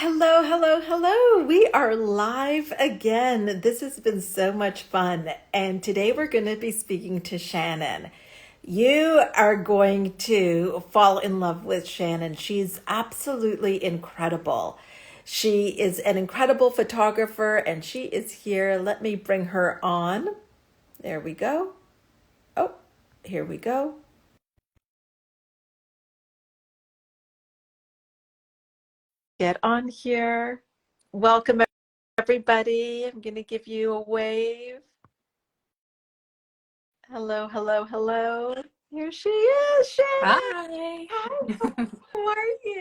Hello, hello, hello. We are live again. This has been so much fun. And today we're going to be speaking to Shannon. You are going to fall in love with Shannon. She's absolutely incredible. She is an incredible photographer and she is here. Let me bring her on. There we go. Oh, here we go. Get on here. Welcome, everybody. I'm going to give you a wave. Hello, hello, hello. Here she is, Shannon. Hi. Hi, how are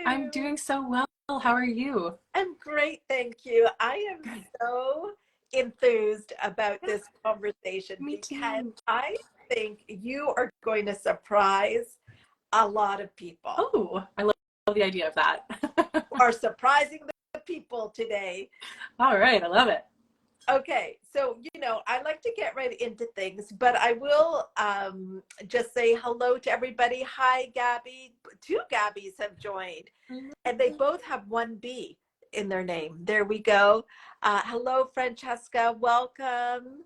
I'm you? doing so well. How are you? I'm great, thank you. I am Good. so enthused about this conversation Me because too. I think you are going to surprise a lot of people. Oh, I love the idea of that. Are surprising the people today. All right, I love it. Okay, so I like to get right into things, but I will just say hello to everybody. Hi, Gabby. Two Gabbies have joined, and they both have one B in their name. There we go. Hello, Francesca. Welcome.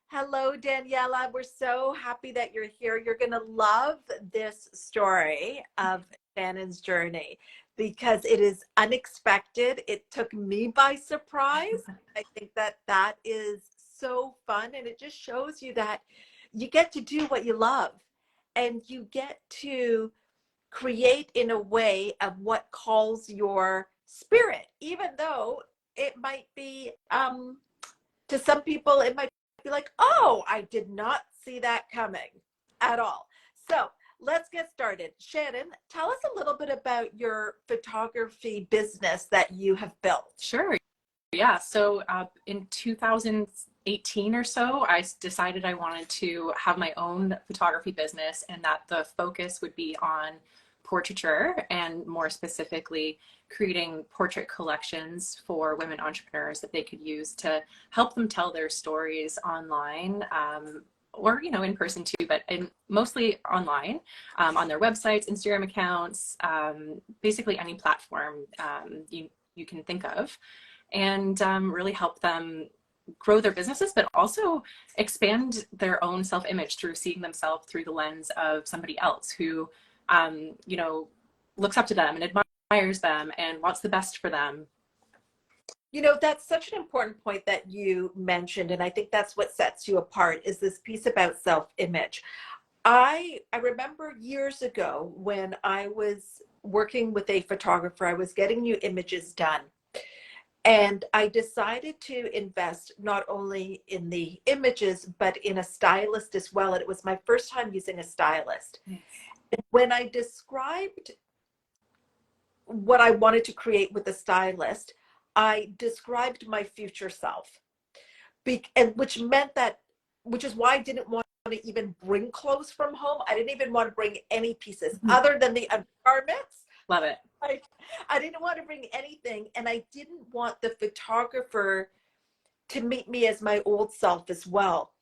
Hello, Daniela. We're so happy that you're here. You're going to love this story of Shannon's journey because it is unexpected. It took me by surprise. I think that that is so fun, and it just shows you that you get to do what you love and you get to create in a way of what calls your spirit, even though it might be to some people it might be like, oh, I did not see that coming at all. So let's get started. Shannon, tell us a little bit about your photography business that you have built. Sure. Yeah. So in 2018 or so, I decided I wanted to have my own photography business and that the focus would be on portraiture and more specifically creating portrait collections for women entrepreneurs that they could use to help them tell their stories online. Or in person too, but mostly online, on their websites, Instagram accounts, basically any platform you can think of, and really help them grow their businesses, but also expand their own self-image through seeing themselves through the lens of somebody else who, looks up to them and admires them and wants the best for them. That's such an important point that you mentioned, and I think that's what sets you apart is this piece about self-image. I remember years ago when I was working with a photographer, I was getting new images done. And I decided to invest not only in the images, but in a stylist as well. And it was my first time using a stylist. Nice. And when I described what I wanted to create with the stylist, I described my future self. And which meant that, which is why I didn't want to even bring clothes from home. I didn't even want to bring any pieces other than the undergarments. Love it. I didn't want to bring anything, and I didn't want the photographer to meet me as my old self as well.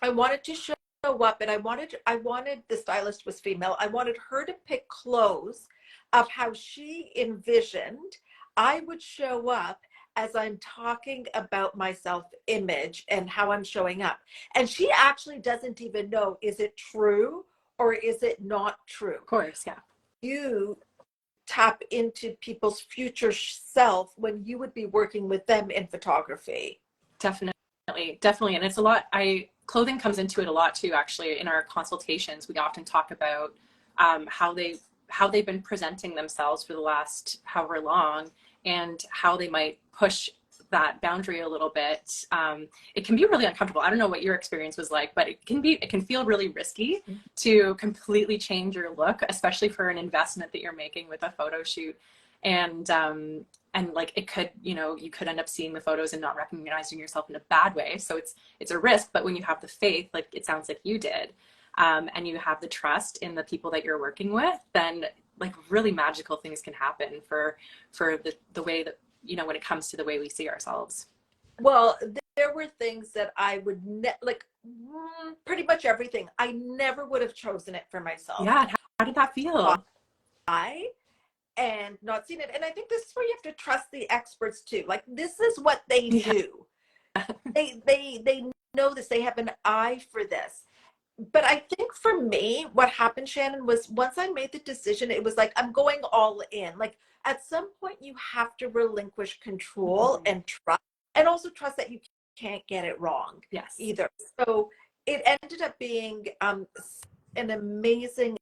I wanted to show up, and I wanted the stylist was female. I wanted her to pick clothes of how she envisioned I would show up as I'm talking about my self-image and how I'm showing up. And she actually doesn't even know, is it true or is it not true? Of course. Yeah. You tap into people's future self when you would be working with them in photography. Definitely. And it's a lot. Clothing comes into it a lot too, actually. In our consultations, we often talk about how they've been presenting themselves for the last however long and how they might push that boundary a little bit. It can be really uncomfortable. I don't know what your experience was like, but it can feel really risky to completely change your look, especially for an investment that you're making with a photo shoot. And like it could, you could end up seeing the photos and not recognizing yourself in a bad way. So it's a risk, but when you have the faith, like it sounds like you did, and you have the trust in the people that you're working with, then like really magical things can happen for the way that, when it comes to the way we see ourselves. Well, there were things that I would like pretty much everything. I never would have chosen it for myself. Yeah. How did that feel? Why? and not seen it. And I think this is where you have to trust the experts too. Like, this is what they do. They know this. They have an eye for this. But I think for me, what happened, Shannon, was once I made the decision, it was like, I'm going all in. Like, at some point you have to relinquish control and trust, and also trust that you can't get it wrong either. So it ended up being an amazing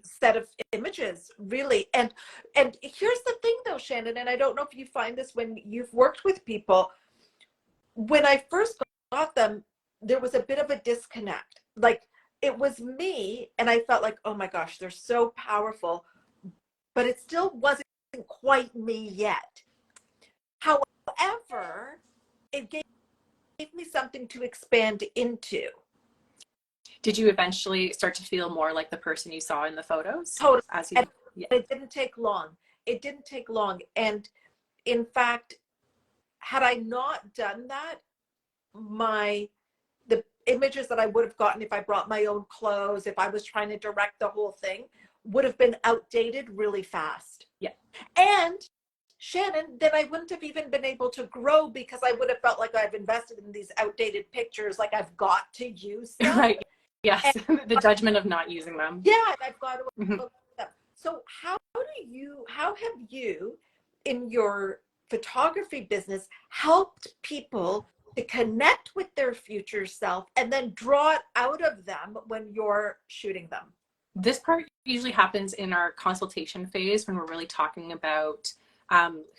set of images, really. And here's the thing though, Shannon, and I don't know if you find this when you've worked with people, when I first got them, there was a bit of a disconnect. Like, it was me, and I felt like, oh my gosh, they're so powerful, but it still wasn't quite me yet. However, it gave me something to expand into. Did you eventually start to feel more like the person you saw in the photos? Totally. As you, It didn't take long. It didn't take long. And in fact, had I not done that, the images that I would have gotten if I brought my own clothes, if I was trying to direct the whole thing, would have been outdated really fast. Yeah. And Shannon, then I wouldn't have even been able to grow, because I would have felt like I've invested in these outdated pictures, like I've got to use them. Right. Yes. The judgment of not using them. Yeah, I've got to them. So how have you in your photography business helped people to connect with their future self and then draw it out of them when you're shooting them? This part usually happens in our consultation phase, when we're really talking about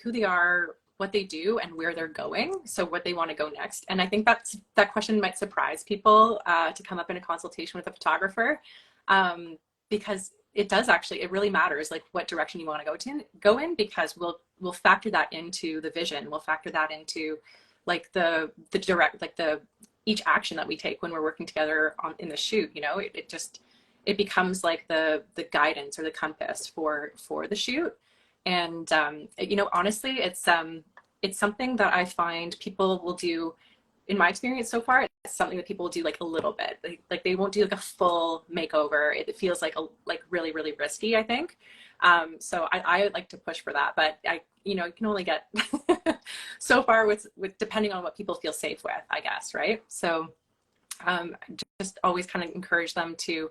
who they are, what they do, and where they're going. So what they want to go next. And I think that question might surprise people to come up in a consultation with a photographer, because it does actually, it really matters, like, what direction you want to go in, because we'll factor that into the vision. We'll factor that into like the direct, like each action that we take when we're working together in the shoot. You know, it becomes like the guidance or the compass for the shoot. And you know, honestly, it's something that I find people will do. In my experience so far, it's something that people will do like a little bit. Like they won't do like a full makeover. It feels like really, really risky, I think. So I like to push for that, but you can only get so far with depending on what people feel safe with, I guess, right? So just always kind of encourage them to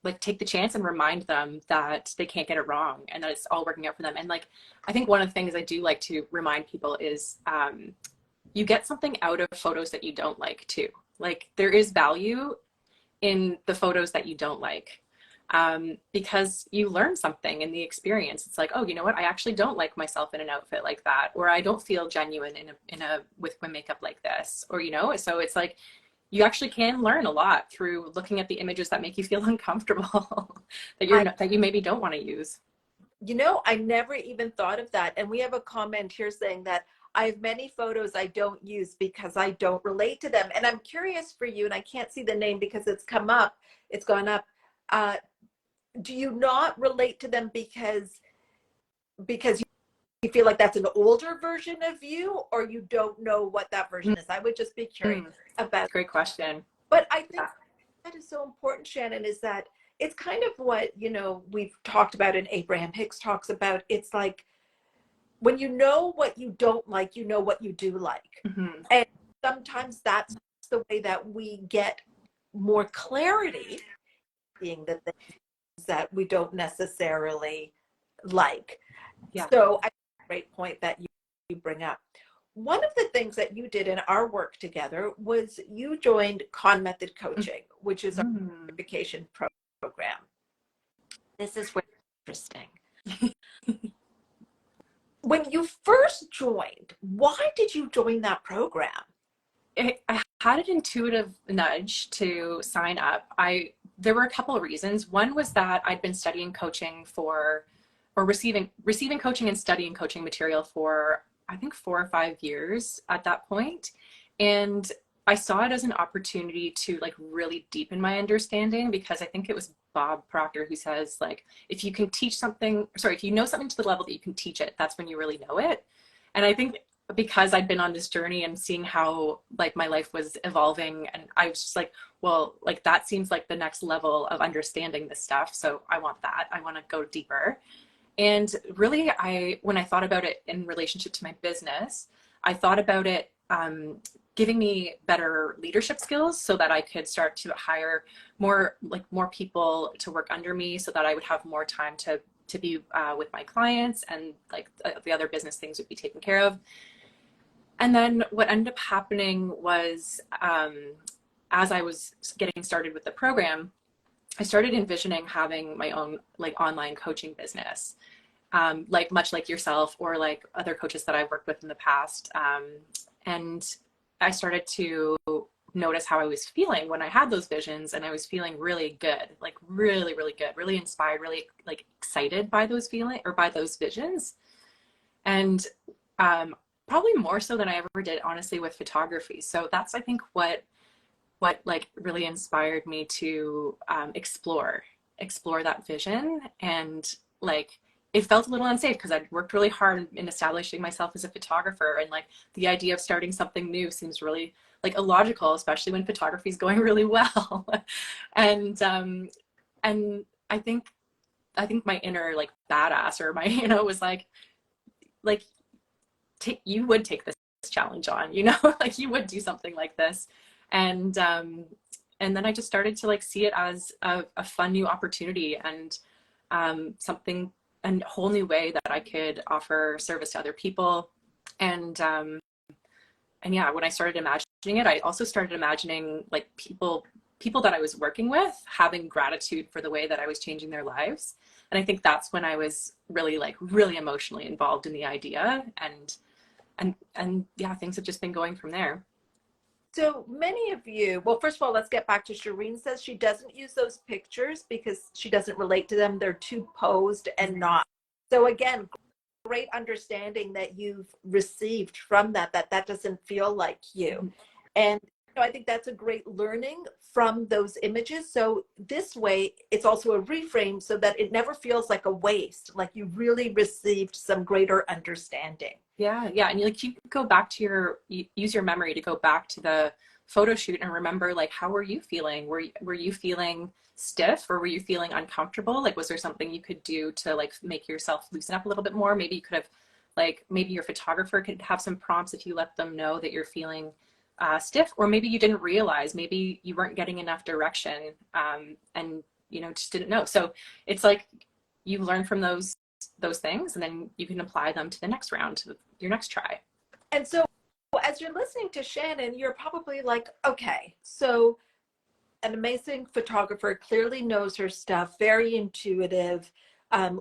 like take the chance and remind them that they can't get it wrong and that it's all working out for them. And like, I think one of the things I do like to remind people is you get something out of photos that you don't like too. Like, there is value in the photos that you don't like, because you learn something in the experience. It's like, oh, you know what? I actually don't like myself in an outfit like that, or I don't feel genuine with my makeup like this, or, so it's like, you actually can learn a lot through looking at the images that make you feel uncomfortable that you maybe don't want to use. I never even thought of that. And we have a comment here saying that I have many photos I don't use because I don't relate to them. And I'm curious for you, and I can't see the name because it's gone up. Do you not relate to them because you feel like that's an older version of you, or you don't know what that version is? I would just be curious about. Great question. But I think that is so important, Shannon, is that it's kind of what, we've talked about and Abraham Hicks talks about. It's like, when you know what you don't like, you know what you do like. Mm-hmm. And sometimes that's the way that we get more clarity, being the things that we don't necessarily like. Yeah. So I think it's a great point that you bring up. One of the things that you did in our work together was you joined Khan Method Coaching, which is our certification program. This is where it's interesting. When you first joined, why did you join that program? I had an intuitive nudge to sign up. There were a couple of reasons. One was that I'd been studying coaching receiving coaching and studying coaching material for, I think, 4 or 5 years at that point. And I saw it as an opportunity to like really deepen my understanding, because I think it was Bob Proctor who says, like, if you know something to the level that you can teach it, that's when you really know it. And I think because I'd been on this journey and seeing how like my life was evolving, and I was just like, well, like that seems like the next level of understanding this stuff. So I want that. I want to go deeper. And really, when I thought about it in relationship to my business, I thought about it giving me better leadership skills so that I could start to hire more people to work under me, so that I would have more time to be with my clients, and like the other business things would be taken care of. And then what ended up happening was, as I was getting started with the program, I started envisioning having my own like online coaching business, like much like yourself or like other coaches that I've worked with in the past. And I started to notice how I was feeling when I had those visions, and I was feeling really good, like really, really good, really inspired, really like excited by those feelings or by those visions. And probably more so than I ever did, honestly, with photography. So that's, I think, what like really inspired me to explore that vision. And like, it felt a little unsafe because I'd worked really hard in establishing myself as a photographer, and like the idea of starting something new seems really like illogical, especially when photography is going really well. And I think my inner like badass, or my, you know, was like you would take this challenge on, you know, like you would do something like this. And then I just started to like see it as a fun new opportunity, and something, a whole new way that I could offer service to other people. And yeah, when I started imagining it, I also started imagining like people that I was working with having gratitude for the way that I was changing their lives. And I think that's when I was really emotionally involved in the idea. And yeah, things have just been going from there. So many of you, well, first of all, let's get back to Shireen says she doesn't use those pictures because she doesn't relate to them. They're too posed and not. So again, great understanding that you've received from that doesn't feel like you. And I think that's a great learning from those images. So this way, it's also a reframe so that it never feels like a waste, like you really received some greater understanding. Yeah. And you go back to use your memory to go back to the photo shoot and remember, like, how were you feeling? Were you feeling stiff, or were you feeling uncomfortable? Like, was there something you could do to like make yourself loosen up a little bit more? Maybe you could have, like, maybe your photographer could have some prompts if you let them know that you're feeling stiff, or maybe you didn't realize, maybe you weren't getting enough direction, and just didn't know. So it's like you learn from those things, and then you can apply them to the next round, your next try. And so as you're listening to Shannon, you're probably like, okay, so an amazing photographer, clearly knows her stuff, very intuitive,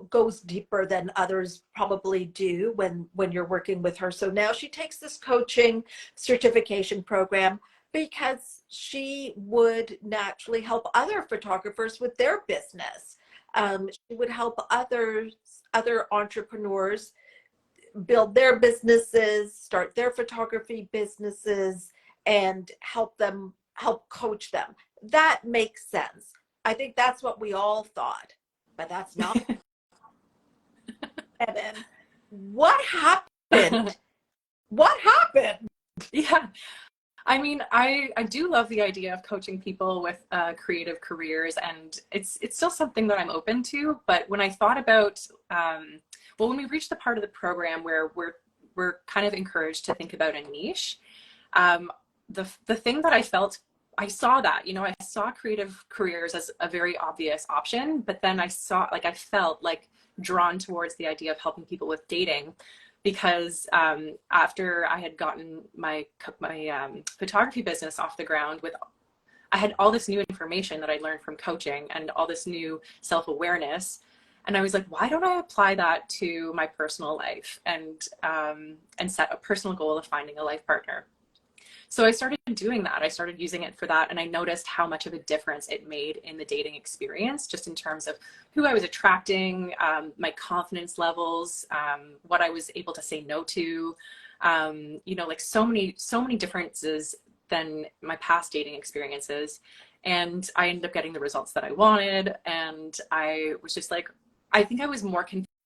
goes deeper than others probably do when you're working with her. So now she takes this coaching certification program because she would naturally help other photographers with their business. She would help other entrepreneurs build their businesses, start their photography businesses, and help coach them. That makes sense. I think that's what we all thought, but that's not. And then what happened? What happened? Yeah. I mean, I do love the idea of coaching people with creative careers, and it's still something that I'm open to. But when I thought about, when we reached the part of the program where we're kind of encouraged to think about a niche, the thing that I saw that, I saw creative careers as a very obvious option, but then I felt like drawn towards the idea of helping people with dating. Because after I had gotten my photography business off the ground, I had all this new information that I learned from coaching and all this new self-awareness, and I was like, why don't I apply that to my personal life and set a personal goal of finding a life partner? So I started doing that. I started using it for that. And I noticed how much of a difference it made in the dating experience, just in terms of who I was attracting, my confidence levels, what I was able to say no to, like so many differences than my past dating experiences. And I ended up getting the results that I wanted. And I was just like, I think I was more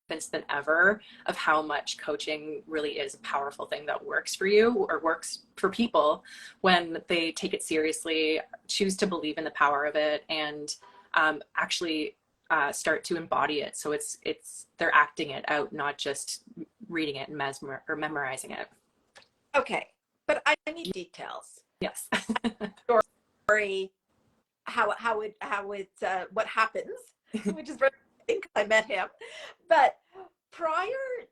than ever of how much coaching really is a powerful thing that works for you or works for people when they take it seriously, choose to believe in the power of it, and actually start to embody it. So it's they're acting it out, not just reading it and memorizing it. Okay, but I need details. Yes. Story, what happens, which is very interesting because I met him. But prior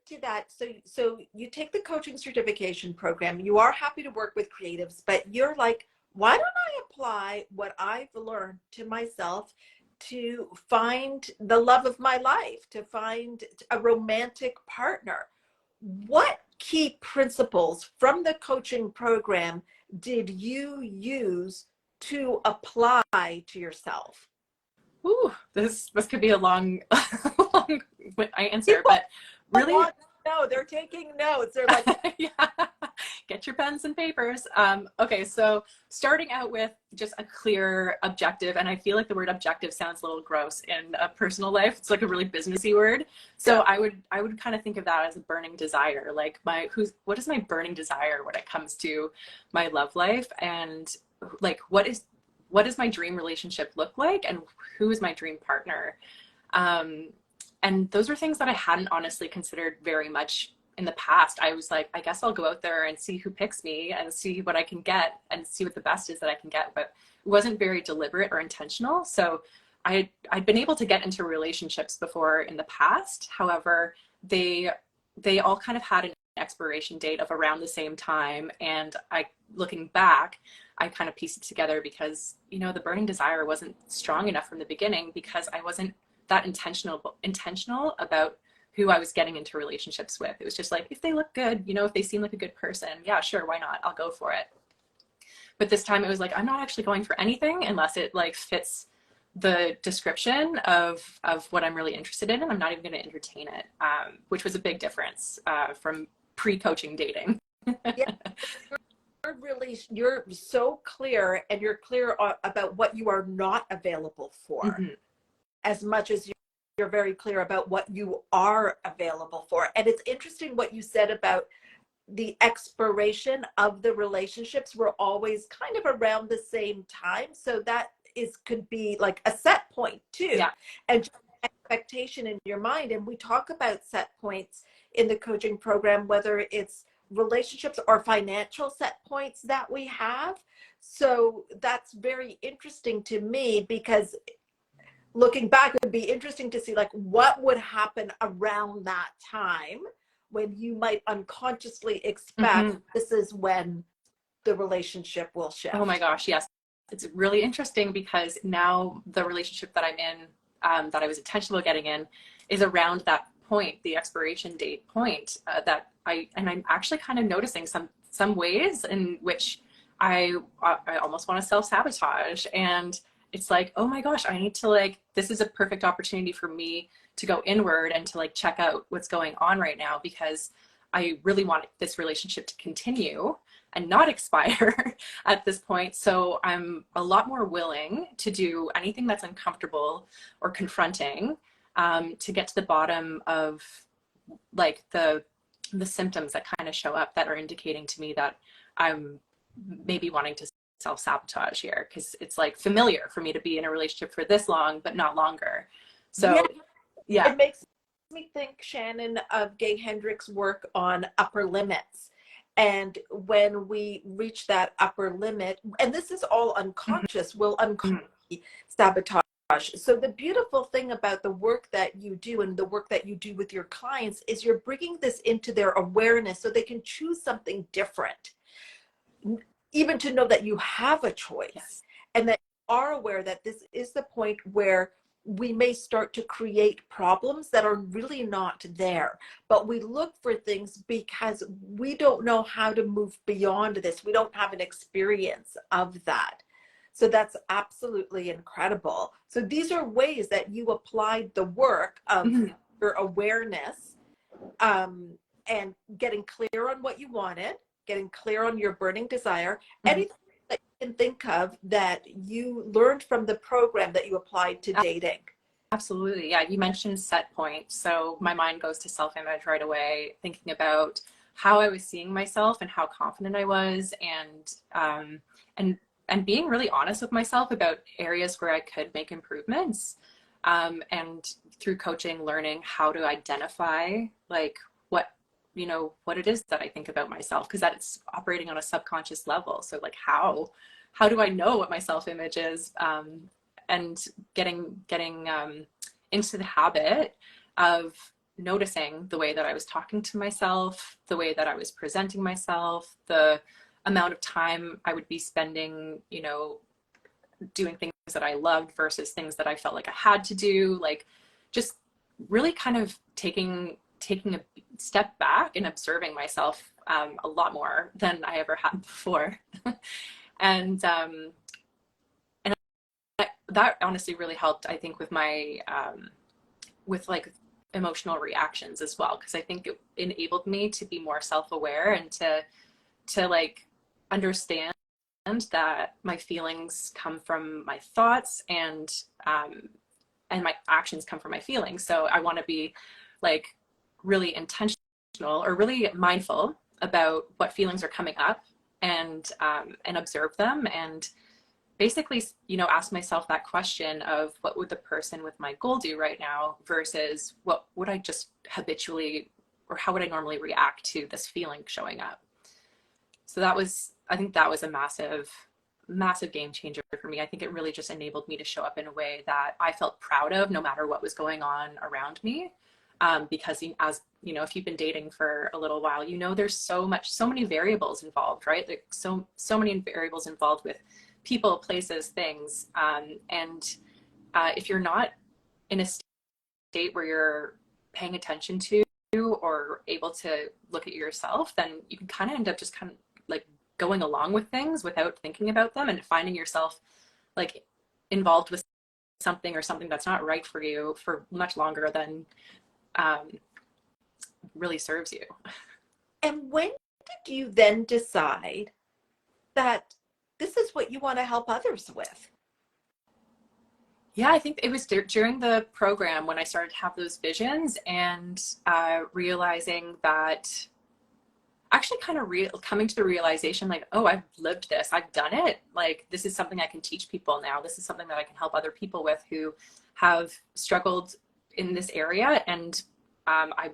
to that, so you take the coaching certification program, you are happy to work with creatives, but you're like, why don't I apply what I've learned to myself to find the love of my life, to find a romantic partner? What key principles from the coaching program did you use to apply to yourself? Ooh, this could be a long, long answer, but really, no, they're taking notes. They're like, yeah, get your pens and papers. Okay, so starting out with just a clear objective, and I feel like the word objective sounds a little gross in a personal life. It's like a really businessy word. So yeah. I would kind of think of that as a burning desire. Like what is my burning desire when it comes to my love life, and like what does my dream relationship look like, and who is my dream partner? And those are things that I hadn't honestly considered very much in the past. I was like, I guess I'll go out there and see who picks me and see what I can get and see what the best is that I can get. But it wasn't very deliberate or intentional. So I'd been able to get into relationships before in the past. However, they all kind of had an expiration date of around the same time. And looking back, I kind of pieced it together because, the burning desire wasn't strong enough from the beginning because I wasn't that intentional about who I was getting into relationships with. It was just like, if they look good, if they seem like a good person, yeah, sure, why not? I'll go for it. But this time it was like, I'm not actually going for anything unless it like fits the description of what I'm really interested in, and I'm not even going to entertain it, which was a big difference from pre-coaching dating. Yeah. You're so clear, and you're clear about what you are not available for. Mm-hmm. As much as you're very clear about what you are available for. And it's interesting what you said about the expiration of the relationships were always kind of around the same time. So that could be like a set point too. Yeah. And expectation in your mind. And we talk about set points in the coaching program, whether it's relationships or financial set points that we have. So that's very interesting to me because looking back, it would be interesting to see like what would happen around that time when you might unconsciously expect this is when the relationship will shift. Oh my gosh, yes. It's really interesting because now the relationship that I'm in, that I was intentional getting in, is around that point, the expiration date point, and I'm actually kind of noticing some ways in which I almost want to self-sabotage. And it's like, oh my gosh, I need to this is a perfect opportunity for me to go inward and to check out what's going on right now, because I really want this relationship to continue and not expire at this point. So I'm a lot more willing to do anything that's uncomfortable or confronting, to get to the bottom of the symptoms that kind of show up that are indicating to me that I'm maybe wanting to self-sabotage here, because it's familiar for me to be in a relationship for this long but not longer. So yeah. It makes me think, Shannon, of Gay Hendricks' work on upper limits. And when we reach that upper limit, and this is all unconscious, we'll unconsciously sabotage. So the beautiful thing about the work that you do and the work that you do with your clients is you're bringing this into their awareness so they can choose something different. Even to know that you have a choice. Yes. And that you are aware that this is the point where we may start to create problems that are really not there. But we look for things because we don't know how to move beyond this. We don't have an experience of that. So that's absolutely incredible. So these are ways that you applied the work of your awareness, and getting clear on what you wanted, getting clear on your burning desire, anything that you can think of that you learned from the program that you applied to dating. Absolutely. Yeah. You mentioned set point. So my mind goes to self-image right away, thinking about how I was seeing myself and how confident I was, and and being really honest with myself about areas where I could make improvements. And through coaching, learning how to identify like what, what it is that I think about myself, because that's operating on a subconscious level. So like how do I know what my self-image is? And getting into the habit of noticing the way that I was talking to myself, the way that I was presenting myself, the amount of time I would be spending, doing things that I loved versus things that I felt like I had to do, like just really kind of taking a step back and observing myself a lot more than I ever had before. and that honestly really helped, I think, with my with like emotional reactions as well, because I think it enabled me to be more self-aware and to like understand that my feelings come from my thoughts, and my actions come from my feelings. So I want to be like really intentional or really mindful about what feelings are coming up, and observe them, and basically, ask myself that question of what would the person with my goal do right now versus what would I just habitually, or how would I normally react to this feeling showing up. So I think that was a massive game changer for me. I think it really just enabled me to show up in a way that I felt proud of, no matter what was going on around me. Because as if you've been dating for a little while, there's so many variables involved, right? Like so many variables involved with people, places, things. And if you're not in a state where you're paying attention to or able to look at yourself, then you can kind of end up just kind of like going along with things without thinking about them, and finding yourself like involved with something or something that's not right for you for much longer than really serves you. And when did you then decide that this is what you want to help others with? Yeah, I think it was during the program when I started to have those visions, and realizing that, actually kind of coming to the realization like, oh, I've lived this, I've done it. Like, this is something I can teach people now. This is something that I can help other people with who have struggled in this area. And I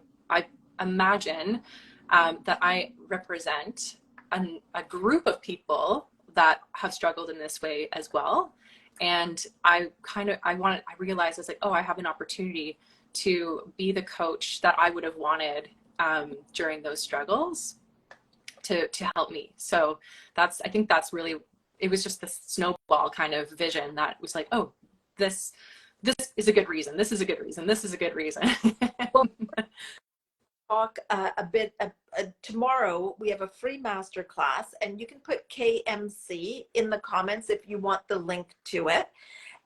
imagine that I represent a group of people that have struggled in this way as well. And I realized I was like, oh, I have an opportunity to be the coach that I would have wanted during those struggles to help me. So I think that's really, it was just this snowball kind of vision that was like, oh, this is a good reason. This is a good reason. This is a good reason. Well, talk a bit tomorrow. We have a free masterclass, and you can put KMC in the comments if you want the link to it.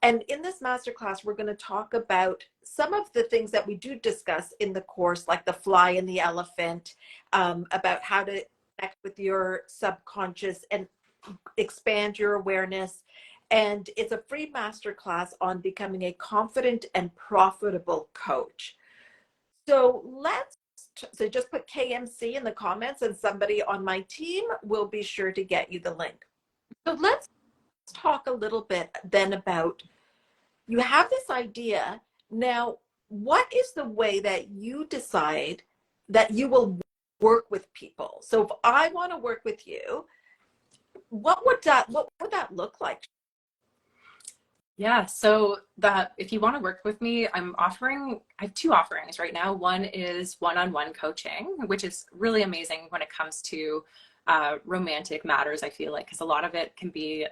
And in this masterclass, we're going to talk about some of the things that we do discuss in the course, like the fly and the elephant, about how to connect with your subconscious and expand your awareness. And it's a free masterclass on becoming a confident and profitable coach. So just put KMC in the comments, and somebody on my team will be sure to get you the link. So let's talk a little bit then about, you have this idea. Now, what is the way that you decide that you will work with people? So if I want to work with you, what would that look like? Yeah, so that if you want to work with me, I have two offerings right now. One is one-on-one coaching, which is really amazing when it comes to romantic matters, I feel like, because a lot of it can be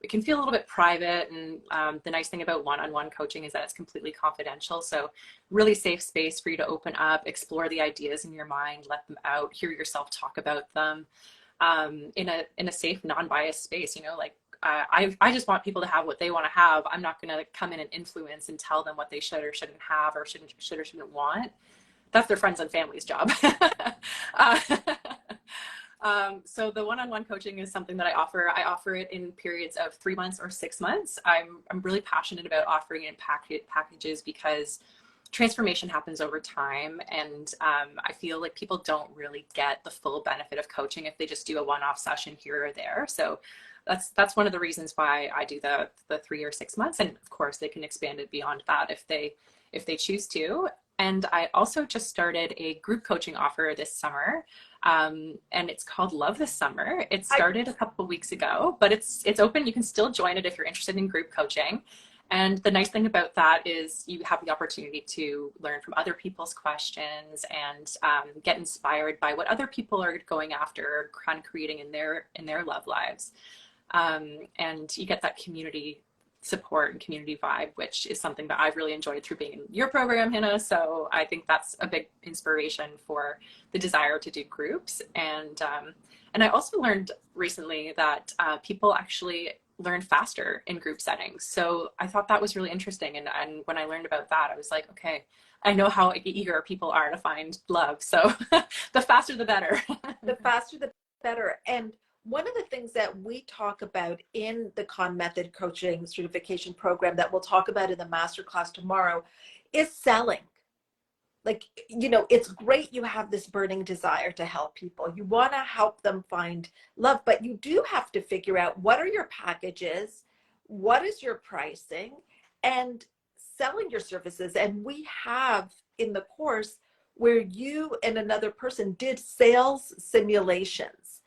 it can feel a little bit private. And the nice thing about one-on-one coaching is that it's completely confidential. So really safe space for you to open up, explore the ideas in your mind, let them out, hear yourself talk about them in a safe, non-biased space, like, I just want people to have what they want to have. I'm not going to come in and influence and tell them what they should or shouldn't have, or should or shouldn't want. That's their friends and family's job. So the one-on-one coaching is something that I offer. I offer it in periods of 3 months or 6 months. I'm really passionate about offering it in packages because transformation happens over time. And I feel like people don't really get the full benefit of coaching if they just do a one-off session here or there. So that's one of the reasons why I do the 3 or 6 months. And of course they can expand it beyond that if they choose to. And I also just started a group coaching offer this summer. And it's called Love This Summer. It started a couple of weeks ago, but it's open. You can still join it if you're interested in group coaching. And the nice thing about that is you have the opportunity to learn from other people's questions and get inspired by what other people are going after, kind of creating in their love lives. And you get that community support and community vibe, which is something that I've really enjoyed through being in your program, Hina. So I think that's a big inspiration for the desire to do groups. And I also learned recently that people actually learn faster in group settings. So I thought that was really interesting. And when I learned about that, I was like, okay, I know how eager people are to find love. So the faster, the better. The faster, the better. And one of the things that we talk about in the Khan Method Coaching Certification Program that we'll talk about in the masterclass tomorrow is selling. Like, you know, it's great you have this burning desire to help people. You want to help them find love, but you do have to figure out what are your packages, what is your pricing, and selling your services. And we have in the course where you and another person did sales simulations.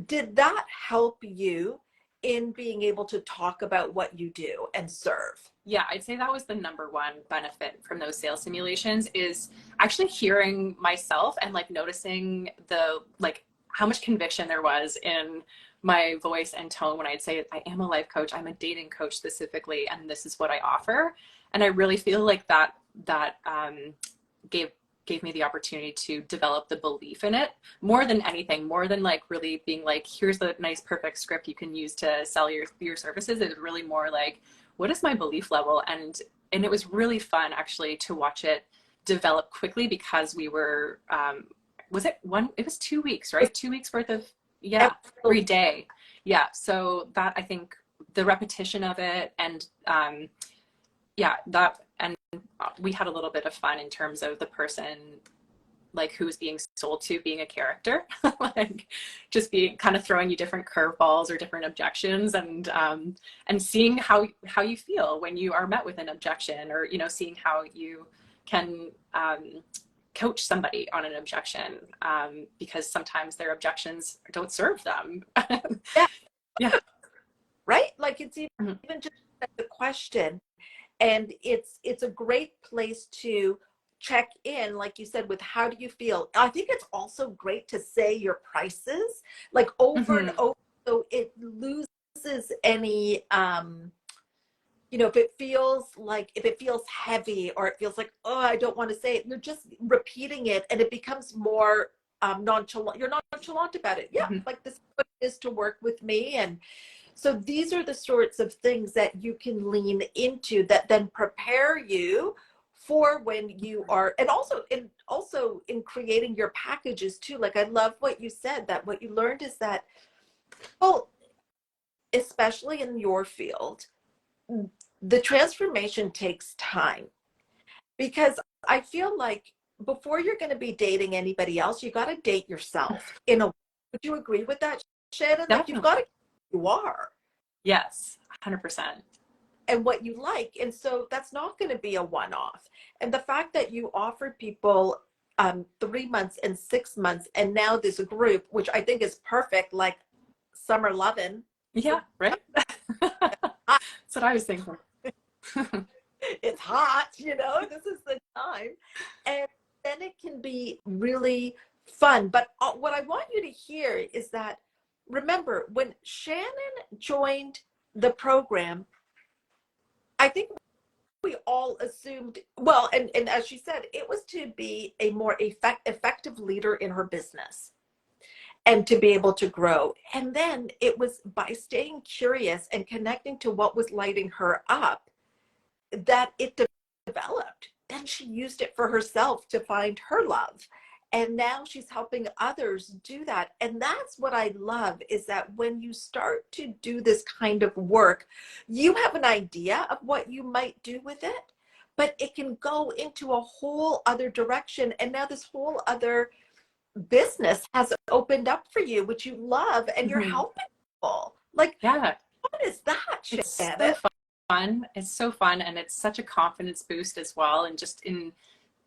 Did that help you in being able to talk about what you do and serve? Yeah, I'd say that was the number one benefit from those sales simulations is actually hearing myself and like noticing how much conviction there was in my voice and tone when I'd say I am a life coach, I'm a dating coach specifically, and this is what I offer. And I really feel like that gave me the opportunity to develop the belief in it more than anything, more than like really being like, here's the nice perfect script you can use to sell your services. It was really more like, what is my belief level? And it was really fun actually to watch it develop quickly because we were, it was 2 weeks, right? 2 weeks worth of, yeah, every day. Yeah. So that, I think the repetition of it and, we had a little bit of fun in terms of the person like who's being sold to being a character, like just being kind of throwing you different curveballs or different objections and seeing how you feel when you are met with an objection, or, you know, seeing how you can coach somebody on an objection because sometimes their objections don't serve them. Yeah. Right? Like it's even just the question. And it's a great place to check in, like you said, with how do you feel. I think it's also great to say your prices like over and over, so it loses any if it feels heavy or it feels like, oh, I don't want to say it, you're just repeating it and it becomes more nonchalant. You're nonchalant about it. Yeah, like this is what it is to work with me. And so these are the sorts of things that you can lean into that then prepare you for when you are, and also in creating your packages too. Like I love what you said, that what you learned is that, well, especially in your field, the transformation takes time, because I feel like before you're going to be dating anybody else, you got to date yourself in a way. Would you agree with that, Shannon? Like you've got to you are. Yes, 100%. And what you like. And so that's not going to be a one-off. And the fact that you offered people 3 months and 6 months, and now this group, which I think is perfect, like summer loving. Yeah, right? That's what I was thinking. It's hot, this is the time. And then it can be really fun. But what I want you to hear is that, remember, when Shannon joined the program, I think we all assumed, well, and as she said, it was to be a more effective leader in her business and to be able to grow. And then it was by staying curious and connecting to what was lighting her up that it developed. Then she used it for herself to find her love. And now she's helping others do that. And that's what I love, is that when you start to do this kind of work, you have an idea of what you might do with it, but it can go into a whole other direction. And now this whole other business has opened up for you, which you love, and you're helping people. Like, yeah, what is that, it's Shannon? so fun. It's so fun, and it's such a confidence boost as well. And just in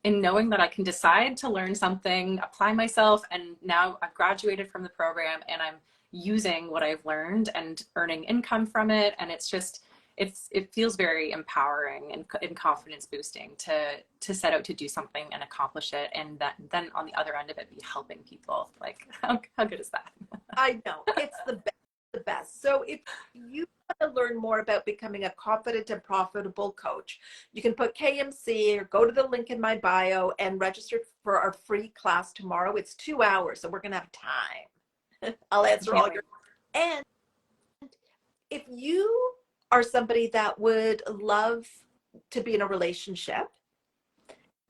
knowing that I can decide to learn something, apply myself, and now I've graduated from the program and I'm using what I've learned and earning income from it. And it's just, it feels very empowering and confidence boosting to set out to do something and accomplish it. And then on the other end of it, be helping people. Like, how good is that? I know, it's the best. The best. So if you want to learn more about becoming a confident and profitable coach, you can put KMC or go to the link in my bio and register for our free class tomorrow. It's 2 hours, so we're going to have time. I'll answer all your. And if you are somebody that would love to be in a relationship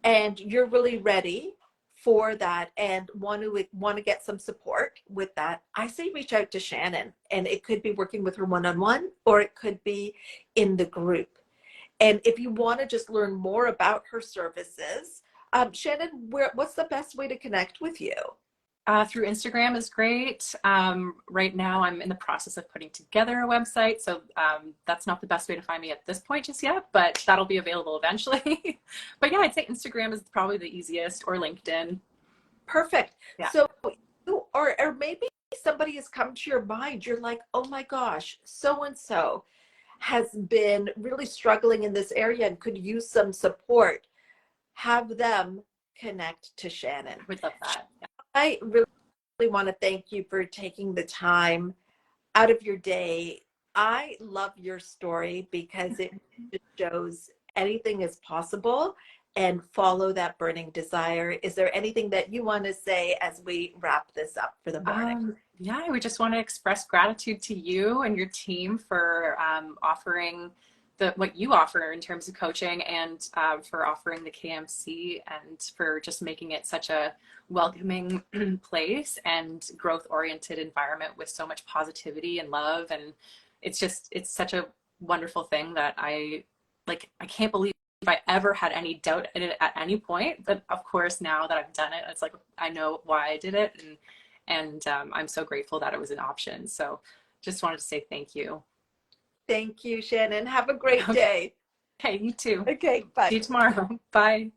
and you're really ready for that and want to get some support with that, I say reach out to Shannon, and it could be working with her one-on-one, or it could be in the group. And if you want to just learn more about her services, Shannon, what's the best way to connect with you? Through Instagram is great. Right now I'm in the process of putting together a website, so that's not the best way to find me at this point just yet, but that'll be available eventually. But yeah, I'd say Instagram is probably the easiest, or LinkedIn. Perfect. Yeah. So you, or maybe somebody has come to your mind, you're like, oh my gosh, so-and-so has been really struggling in this area and could use some support. Have them connect to Shannon. Would love that. Yeah. I really want to thank you for taking the time out of your day. I love your story because it just shows anything is possible, and follow that burning desire. Is there anything that you want to say as we wrap this up for the morning? Yeah, I would just want to express gratitude to you and your team for offering what you offer in terms of coaching, and for offering the KMC, and for just making it such a welcoming place and growth-oriented environment with so much positivity and love. And it's such a wonderful thing that I can't believe I ever had any doubt in it at any point. But of course, now that I've done it, it's like I know why I did it, and I'm so grateful that it was an option. So just wanted to say thank you. Thank you, Shannon. Have a great day. Okay, you too. Okay, bye. See you tomorrow. Bye.